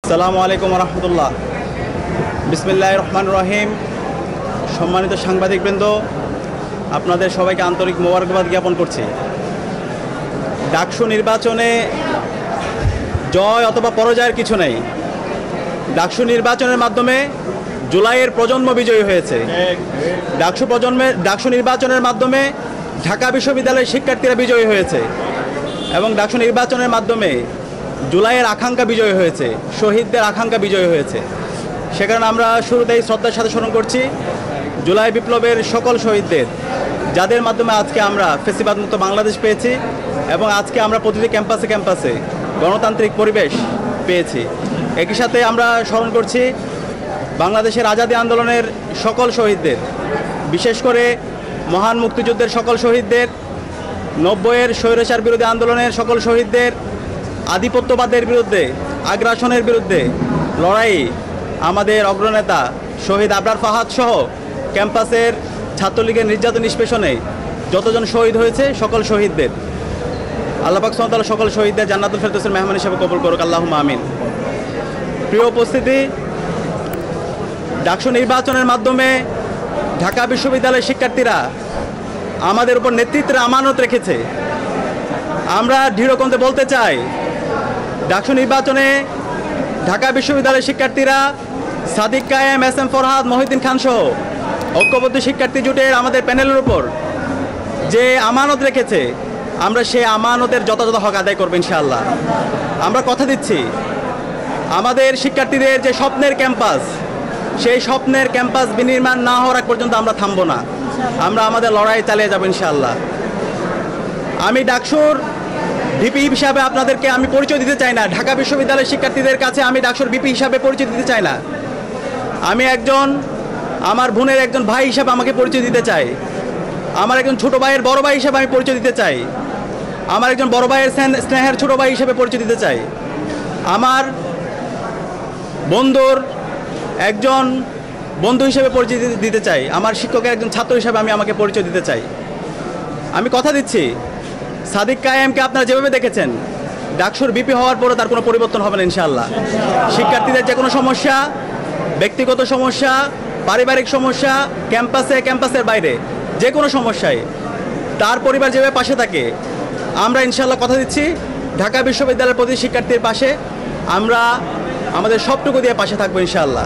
আসসালামু আলাইকুম রহমতুল্লাহ। বিসমিল্লাহির রহমানির রহিম। সম্মানিত সাংবাদিকবৃন্দ, আপনাদের সবাইকে আন্তরিক মোবারকবাদ জ্ঞাপন করছি। ডাকসু নির্বাচনে জয় অথবা পরাজয়ের কিছু নেই। ডাকসু নির্বাচনের মাধ্যমে জুলাইয়ের প্রজন্ম বিজয়ী হয়েছে। ডাকসু নির্বাচনের মাধ্যমে ঢাকা বিশ্ববিদ্যালয়ের শিক্ষার্থীরা বিজয়ী হয়েছে এবং ডাকসু নির্বাচনের মাধ্যমে জুলাইয়ের আকাঙ্ক্ষা বিজয় হয়েছে, শহীদদের আকাঙ্ক্ষা বিজয় হয়েছে। সে কারণে আমরা শুরুতেই শ্রদ্ধার সাথে স্মরণ করছি জুলাই বিপ্লবের সকল শহীদদের, যাদের মাধ্যমে আজকে আমরা ফ্যাসিবাদমুক্ত বাংলাদেশ পেয়েছি এবং আজকে আমরা প্রতিটি ক্যাম্পাসে ক্যাম্পাসে গণতান্ত্রিক পরিবেশ পেয়েছি। একই সাথে আমরা স্মরণ করছি বাংলাদেশের আজাদী আন্দোলনের সকল শহীদদের, বিশেষ করে মহান মুক্তিযুদ্ধের সকল শহীদদের, 90-এর স্বৈরাচার বিরোধী আন্দোলনের সকল শহীদদের, আধিপত্যবাদের বিরুদ্ধে, আগ্রাসনের বিরুদ্ধে লড়াই আমাদের অগ্রনেতা শহীদ আবরার ফাহাদ সহ ক্যাম্পাসের ছাত্রলীগের নির্যাতন নিষ্পেষণে যতজন শহীদ হয়েছে সকল শহীদদের আল্লাহ পাক সুবহানাহু ওয়া তাআলা সকল শহীদদের জান্নাতুল ফেরদৌসের মেহমান হিসেবে কবুল করুক, আল্লাহুম্মা আমিন। প্রিয় উপস্থিতি, ডাকসু নির্বাচনের মাধ্যমে ঢাকা বিশ্ববিদ্যালয়ের শিক্ষার্থীরা আমাদের উপর নেতৃত্বের আমানত রেখেছে। আমরা দৃঢ়কণ্ঠে বলতে চাই, ডাকসু নির্বাচনে ঢাকা বিশ্ববিদ্যালয়ের শিক্ষার্থীরা সাদিক কায়েম, এস এম ফরহাদ, মহিউদ্দিন খান সহ ঐক্যবদ্ধ শিক্ষার্থী জোটের আমাদের প্যানেলের উপর যে আমানত রেখেছে, আমরা সেই আমানতের যথাযথ হক আদায় করব ইনশাআল্লাহ। আমরা কথা দিচ্ছি, আমাদের শিক্ষার্থীদের যে স্বপ্নের ক্যাম্পাস, সেই স্বপ্নের ক্যাম্পাস বিনির্মাণ না হওয়ার আগ পর্যন্ত আমরা থামব না। আমরা আমাদের লড়াই চালিয়ে যাব ইনশাআল্লাহ। আমি ডাকসুর ভিপি হিসাবে আপনাদেরকে আমি পরিচয় দিতে চাই না। ঢাকা বিশ্ববিদ্যালয়ের শিক্ষার্থীদের কাছে আমি ডাকসুর ভিপি হিসাবে পরিচয় দিতে চাই না। আমি আমার বোনের একজন ভাই হিসাবে আমাকে পরিচয় দিতে চাই। আমার একজন ছোটো ভাইয়ের বড় ভাই হিসাবে আমি পরিচয় দিতে চাই। আমার একজন বড় ভাইয়ের স্নেহের ছোটো ভাই হিসাবে পরিচয় দিতে চাই। আমার বন্ধুর একজন বন্ধু হিসেবে পরিচয় দিতে চাই। আমার শিক্ষকের একজন ছাত্র হিসাবে আমি আমাকে পরিচয় দিতে চাই। আমি কথা দিচ্ছি, সাদিক কায়েমকে আপনারা যেভাবে দেখেছেন, ডাকসুর বিপি হওয়ার পরও তার কোনো পরিবর্তন হবে না ইনশাআল্লাহ। শিক্ষার্থীদের যে কোনো সমস্যা, ব্যক্তিগত সমস্যা, পারিবারিক সমস্যা, ক্যাম্পাসের বাইরে যে কোনো সমস্যায় তার পরিবার যেভাবে পাশে থাকে, আমরা ইনশাআল্লাহ কথা দিচ্ছি ঢাকা বিশ্ববিদ্যালয়ের প্রতি শিক্ষার্থীর পাশে আমরা আমাদের সবটুকু দিয়ে পাশে থাকবো ইনশাআল্লাহ।